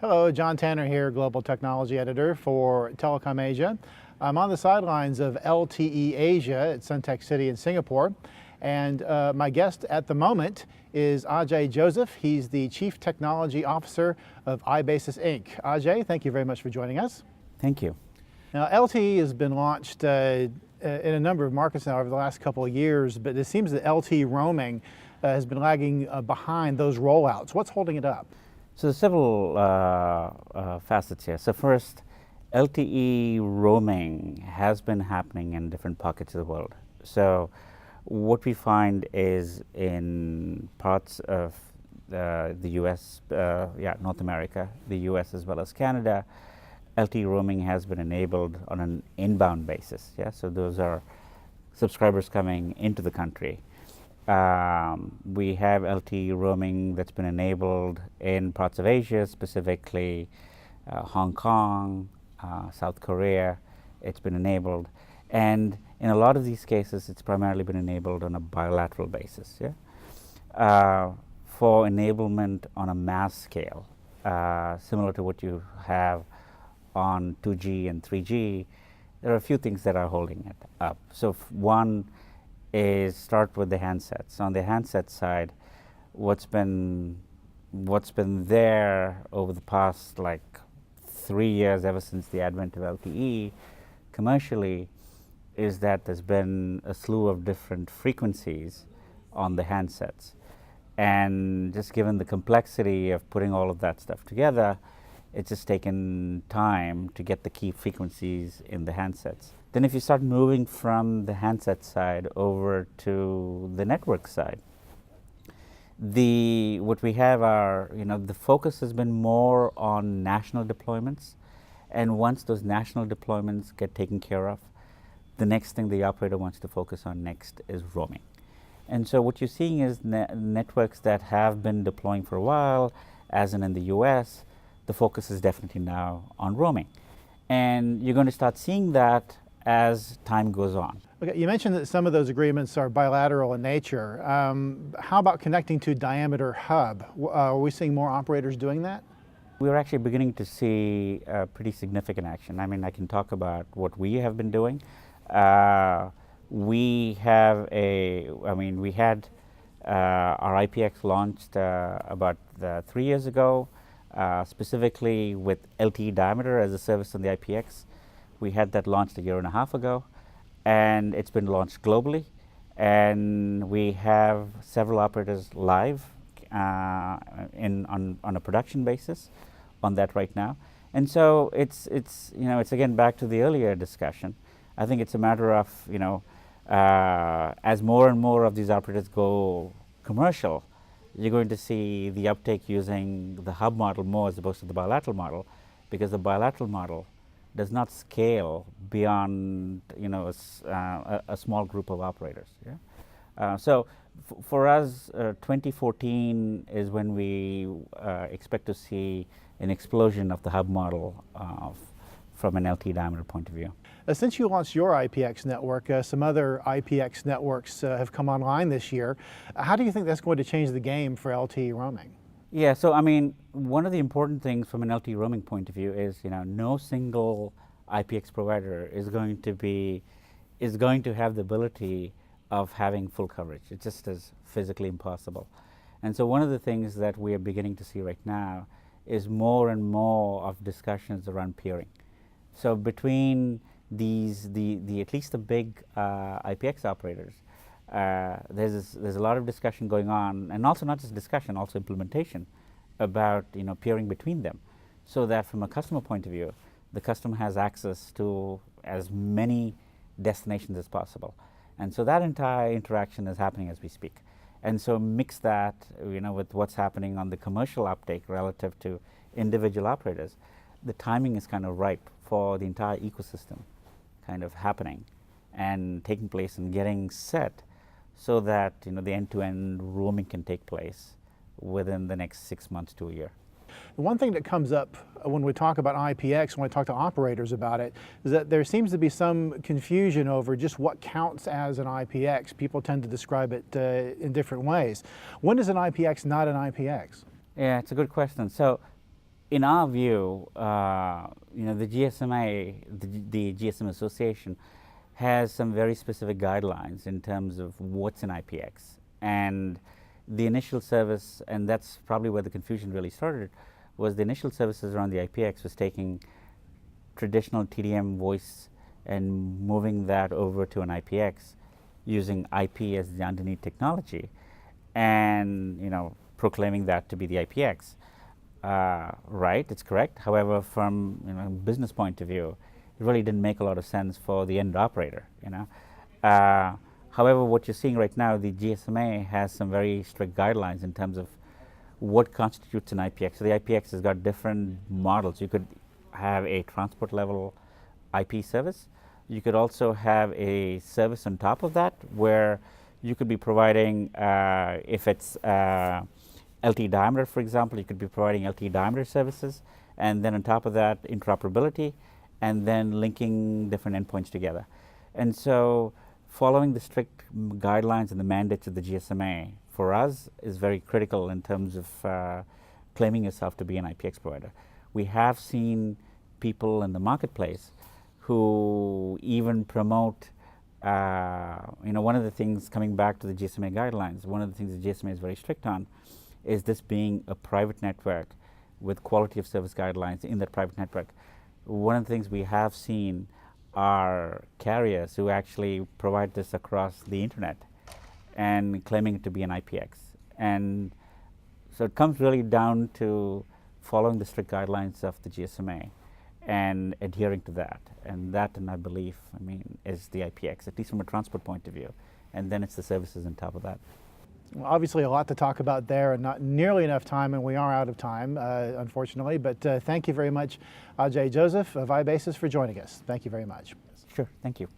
Hello, John Tanner here, Global Technology Editor for Telecom Asia. I'm on the sidelines of LTE Asia at Suntec City in Singapore, and my guest at the moment is Ajay Joseph. He's the Chief Technology Officer of iBasis Inc. Ajay, thank you very much for joining us. Thank you. Now, LTE has been launched in a number of markets now over the last couple of years, but it seems that LTE roaming has been lagging behind those rollouts. What's holding it up? So there's several facets here. So first, LTE roaming has been happening in different pockets of the world. So what we find is in parts of the US, North America, the US as well as Canada, LTE roaming has been enabled on an inbound basis. Yeah, so those are subscribers coming into the country. We have LTE roaming that's been enabled in parts of Asia, specifically Hong Kong, South Korea. It's been enabled, and in a lot of these cases, it's primarily been enabled on a bilateral basis. Yeah, for enablement on a mass scale, similar to what you have on 2G and 3G, there are a few things that are holding it up. So one is start with the handsets. On the handset side, what's been there over the past like 3 years, ever since the advent of LTE commercially, is that there's been a slew of different frequencies on the handsets, and just given the complexity of putting all of that stuff together, it's just taken time to get the key frequencies in the handsets. Then if you start moving from the handset side over to the network side, what we have are, the focus has been more on national deployments, and once those national deployments get taken care of, the next thing the operator wants to focus on next is roaming. And so what you're seeing is networks that have been deploying for a while, as in the US, the focus is definitely now on roaming. And you're going to start seeing that as time goes on. Okay, you mentioned that some of those agreements are bilateral in nature. How about connecting to diameter hub? Are we seeing more operators doing that? We're actually beginning to see pretty significant action. I mean, I can talk about what we have been doing. We had our IPX launched about 3 years ago, specifically with LTE diameter as a service on the IPX. We had that launched a year and a half ago, and it's been launched globally, and we have several operators live on a production basis on that right now. And so it's again back to the earlier discussion. I think it's a matter of as more and more of these operators go commercial, you're going to see the uptake using the hub model more as opposed to the bilateral model, because the bilateral model does not scale beyond a small group of operators. Yeah? So for us, 2014 is when we expect to see an explosion of the hub model from an LTE diameter point of view. Since you launched your IPX network, some other IPX networks have come online this year. How do you think that's going to change the game for LTE roaming? Yeah, so I mean, one of the important things from an LTE roaming point of view is, no single IPX provider is going to have the ability of having full coverage. It just is physically impossible. And so one of the things that we are beginning to see right now is more and more of discussions around peering. So between at least the big IPX operators, there's a lot of discussion going on, and also not just discussion, also implementation about peering between them, so that from a customer point of view, the customer has access to as many destinations as possible. And so that entire interaction is happening as we speak. And so mix that with what's happening on the commercial uptake relative to individual operators, the timing is kind of ripe for the entire ecosystem kind of happening and taking place and getting set, so that the end-to-end roaming can take place within the next 6 months to a year. One thing that comes up when we talk about IPX, when I talk to operators about it, is that there seems to be some confusion over just what counts as an IPX. People tend to describe it in different ways. When is an IPX not an IPX? Yeah, it's a good question. So in our view, the GSMA, the GSM Association, has some very specific guidelines in terms of what's an IPX. And the initial service, and that's probably where the confusion really started, was the initial services around the IPX was taking traditional TDM voice and moving that over to an IPX using IP as the underneath technology, and proclaiming that to be the IPX. Right, it's correct. However, from a business point of view, it really didn't make a lot of sense for the end operator. However, what you're seeing right now, the GSMA has some very strict guidelines in terms of what constitutes an IPX. So the IPX has got different models. You could have a transport level IP service. You could also have a service on top of that where you could be providing, if it's LTE diameter, for example, you could be providing LTE diameter services, and then on top of that, interoperability, and then linking different endpoints together. And so following the strict guidelines and the mandates of the GSMA for us is very critical in terms of claiming yourself to be an IPX provider. We have seen people in the marketplace who even promote, one of the things, coming back to the GSMA guidelines, one of the things the GSMA is very strict on is this being a private network with quality of service guidelines in that private network. One of the things we have seen are carriers who actually provide this across the internet and claiming it to be an IPX. And so it comes really down to following the strict guidelines of the GSMA and adhering to that. And that, in my belief, is the IPX, at least from a transport point of view. And then it's the services on top of that. Well, obviously a lot to talk about there, and not nearly enough time, and we are out of time, unfortunately. But thank you very much, Ajay Joseph of iBasis, for joining us. Thank you very much. Sure, thank you.